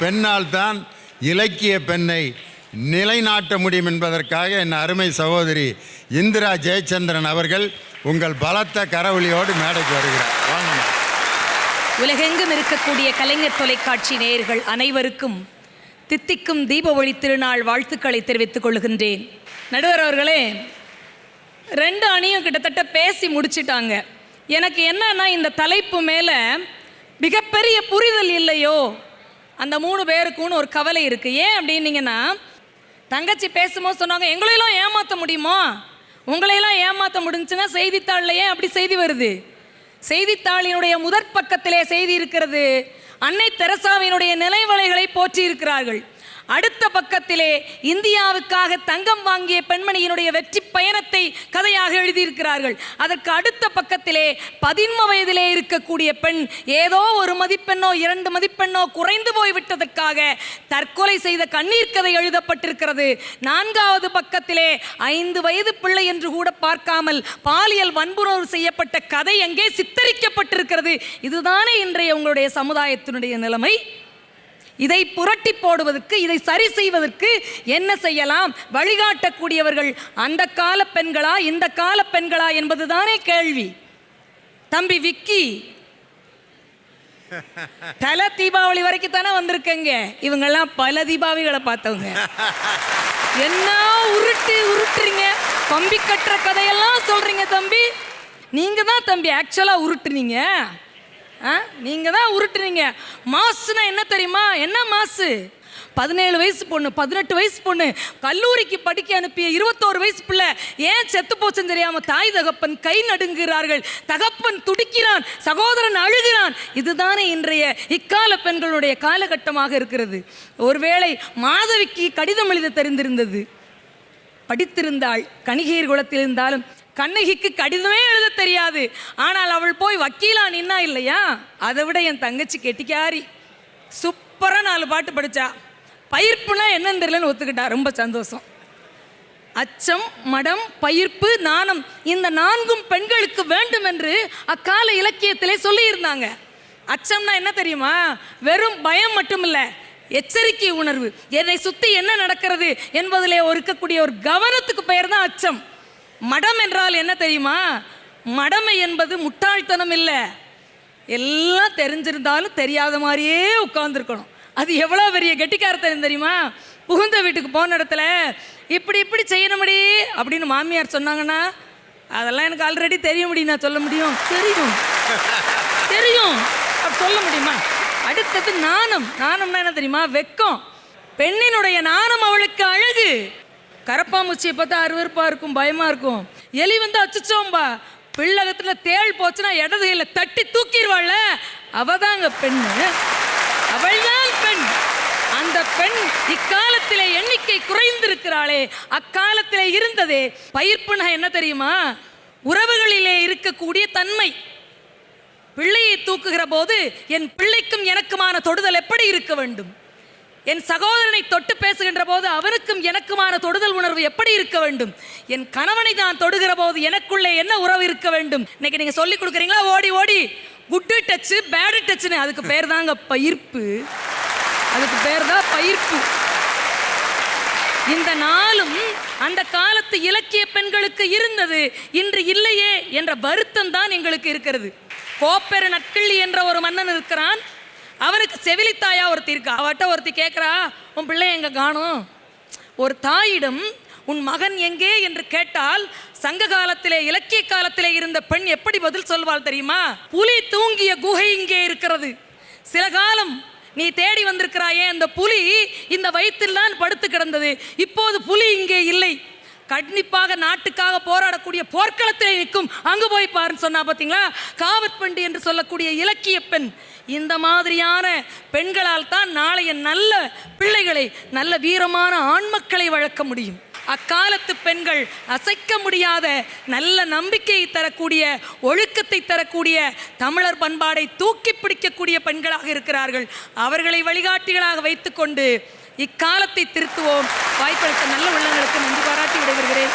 பெண்ணால் தான் இலக்கிய பெண்ணை நிலைநாட்ட முடியும் என்பதற்காக என் அருமை சகோதரி இந்திரா ஜெயச்சந்திரன் அவர்கள் உங்கள் பலத்த கரவொலியோடு மேடைக்கு வருகிறார். வாங்க. உலகெங்கும் இருக்கக்கூடிய கலைஞர் தொலைக்காட்சி நேயர்கள் அனைவருக்கும் தித்திக்கும் தீப ஒளி திருநாள் வாழ்த்துக்களை தெரிவித்துக் கொள்கின்றேன். நடுவர் அவர்களே, 2 அணியும் கிட்டத்தட்ட பேசி முடிச்சிட்டாங்க. எனக்கு என்னன்னா, இந்த தலைப்பு மேலே மிகப்பெரிய புரிதல் இல்லையோ அந்த 3 பேருக்குன்னு ஒரு கவலை இருக்குது. ஏன் அப்படின்னீங்கன்னா, தங்கச்சி பேசும்போது சொன்னாங்க, எங்களையெல்லாம் ஏமாற்ற முடியுமா, உங்களையெல்லாம் ஏமாற்ற முடிஞ்சுன்னா செய்தித்தாளில் ஏன் அப்படி செய்தி வருது? செய்தித்தாளினுடைய முதற் பக்கத்திலே செய்தி இருக்கிறது, அன்னை தெரசாவினுடைய நினைவலைகளை போற்றி இருக்கிறார்கள். அடுத்த பக்கத்திலே இந்தியாவுக்காக தங்கம் வாங்கிய பெண்மணியினுடைய வெற்றி பயணத்தை கதையாக எழுதியிருக்கிறார்கள். அதற்கு அடுத்த பக்கத்திலே 13 வயதிலே இருக்கக்கூடிய பெண் ஏதோ 1 மதிப்பெண்ணோ 2 மதிப்பெண்ணோ குறைந்து போய்விட்டதற்காக தற்கொலை செய்த கண்ணீர் கதை எழுதப்பட்டிருக்கிறது. 4வது பக்கத்திலே 5 வயது பிள்ளை என்று கூட பார்க்காமல் பாலியல் வன்புணர்வு செய்யப்பட்ட கதை அங்கே சித்தரிக்கப்பட்டிருக்கிறது. இதுதானே இன்றைய உங்களுடைய சமுதாயத்தினுடைய நிலைமை. இதை புரட்டி போடுவதற்கு, இதை சரி செய்வதற்கு என்ன செய்யலாம்? வழிகாட்டக்கூடியவர்கள் அந்த கால பெண்களா இந்த கால பெண்களா என்பதுதானே கேள்வி. தம்பி விக்கி தல தீபாவளி வரைக்கும் தானே வந்திருக்கங்க. இவங்கெல்லாம் பல தீபாவளிகளை பார்த்தவங்க. என்ன உருட்டுறீங்க, கம்பி கட்டுற கதையெல்லாம் சொல்றீங்க தம்பி. நீங்க தான் தம்பி ஆக்சுவலா உருட்டுனீங்க. நீங்கள் தான் உருட்டுறீங்க. மாசுனா என்ன தெரியுமா? என்ன மாசு? 17 வயசு பொண்ணு, 18 வயசு பொண்ணு, கல்லூரிக்கு படிக்க அனுப்பிய 21 வயசு பிள்ளை ஏன் செத்து போச்சுன்னு தெரியாம தாய் தகப்பன் கை நடுங்குகிறார்கள். தகப்பன் துடிக்கிறான், சகோதரன் அழுகிறான். இதுதானே இன்றைய இக்கால பெண்களுடைய காலகட்டமாக இருக்கிறது. ஒருவேளை மாதவிக்கு கடிதம் எழுத தெரிந்திருந்தது, படித்திருந்தாள், கணிகையர் குலத்தில் இருந்தாலும் கண்ணகிக்கு கடிதமே எழுத தெரியாது. ஆனால் அவள் போய் வக்கீலா நின்னா இல்லையா? அதை விட என் தங்கச்சி கெட்டிக்காரி, சூப்பராக 4 பாட்டு படித்தா. பயிர்ப்புனா என்னன்னு தெரியலன்னு ஒத்துக்கிட்டா. ரொம்ப சந்தோஷம். அச்சம், மடம், பயிர்ப்பு, நாணம், இந்த 4ம் பெண்களுக்கு வேண்டும் என்று அக்கால இலக்கியத்திலே சொல்லியிருந்தாங்க. அச்சம்னா என்ன தெரியுமா? வெறும் பயம் மட்டும் இல்லை, எச்சரிக்கை உணர்வு. என்னை சுற்றி என்ன நடக்கிறது என்பதிலே இருக்கக்கூடிய ஒரு கவனத்துக்கு பெயர் தான் அச்சம். மடம் என்றால் என்ன தெரியுமா? மடமை என்பது முட்டாள்தனம் இல்லை, எல்லாம் தெரிஞ்சிருந்தாலும் தெரியாத மாதிரியே உட்கார்ந்துருக்கணும். அது எவ்வளோ பெரிய கெட்டிக்காரத்தனம் தெரியுமா? புகுந்த வீட்டுக்கு போன இடத்துல இப்படி செய்யணும்படி அப்படின்னு மாமியார் சொன்னாங்கன்னா, அதெல்லாம் எனக்கு ஆல்ரெடி தெரிய முடியும், நான் சொல்ல முடியும், தெரியும் அப்படி சொல்ல முடியுமா? அடுத்தது நாணம். நாணம்னா என்ன தெரியுமா? வெக்கம். பெண்ணினுடைய நாணம் அவளுக்கு அழகு. கரப்பாம்பூச்சியை பார்த்தா அருவருப்பாக இருக்கும், பயமாக இருக்கும். எலி வந்து அச்சுச்சோம்பா, பிள்ளகத்தில் தேள் போச்சுன்னா இடது கையில் தட்டி தூக்கிடுவாள்ல, அவதாங்க பெண்ணு, அவள்தான் பெண். அந்த பெண் இக்காலத்திலே எண்ணிக்கை குறைந்திருக்கிறாளே, அக்காலத்திலே இருந்ததே. பயிர்ப்புனா என்ன தெரியுமா? உறவுகளிலே இருக்கக்கூடிய தன்மை. பிள்ளையை தூக்குகிற போது என் பிள்ளைக்கும் எனக்குமான தொடுதல் எப்படி இருக்க வேண்டும்? என் சகோதரனை தொட்டு பேசுகின்ற போது அவனுக்கும் எனக்குமான தொடுதல் உணர்வு எப்படி இருக்க வேண்டும்? என் கணவனை நான் தொடுகிற போது எனக்குள்ளே என்ன உறவு இருக்க வேண்டும்? இன்னைக்கு நீங்க சொல்லி கொடுக்குறீங்களா ஓடி ஓடி குட்டு டச்சு பேடு டச்சுன்னு, அதுக்கு பேர் தாங்க பயிர்ப்பு. அதுக்கு பேர் தான் பயிர்ப்பு. இந்த நாளும் அந்த காலத்து இலக்கிய பெண்களுக்கு இருந்தது, இன்று இல்லையே என்ற வருத்தம் தான் எங்களுக்கு இருக்கிறது. கோப்பெர நட்கிள்ளி என்ற ஒரு மன்னன் இருக்கிறான். அவனுக்கு செவிலித்தாயா ஒருத்தி இருக்கா. அவட்ட ஒருத்தி கேட்குறா, உன் பிள்ளை எங்கே காணும்? ஒரு தாயிடம் உன் மகன் எங்கே என்று கேட்டால் சங்க காலத்திலே இலக்கிய காலத்திலே இருந்த பெண் எப்படி பதில் சொல்வாள் தெரியுமா? புலி தூங்கிய குகை இங்கே இருக்கிறது. சில காலம் நீ தேடி வந்திருக்கிறாயே, அந்த புலி இந்த வயிற்றில் தான் படுத்து கிடந்தது, இப்போது புலி இங்கே இல்லை. கண்டிப்பாக நாட்டுக்காக போராடக்கூடிய போர்க்களத்திலே நிற்கும், அங்கு போய் பாருன்னு சொன்னா பார்த்தீங்களா? காவற்பண்டு என்று சொல்லக்கூடிய இலக்கிய பெண். இந்த மாதிரியான பெண்களால் தான் நாளைய நல்ல பிள்ளைகளை, நல்ல வீரமான ஆண்மக்களை வளர்க்க முடியும். அக்காலத்து பெண்கள் அசைக்க முடியாத நல்ல நம்பிக்கையை தரக்கூடிய, ஒழுக்கத்தை தரக்கூடிய, தமிழர் பண்பாடை தூக்கி பிடிக்கக்கூடிய பெண்களாக இருக்கிறார்கள். அவர்களை வழிகாட்டிகளாக வைத்துக்கொண்டு இக்காலத்தை திருத்துவோம். வாய்ப்பளித்த நல்ல உள்ளங்களுக்கு நன்றி பாராட்டி விடைபெறுகிறேன்.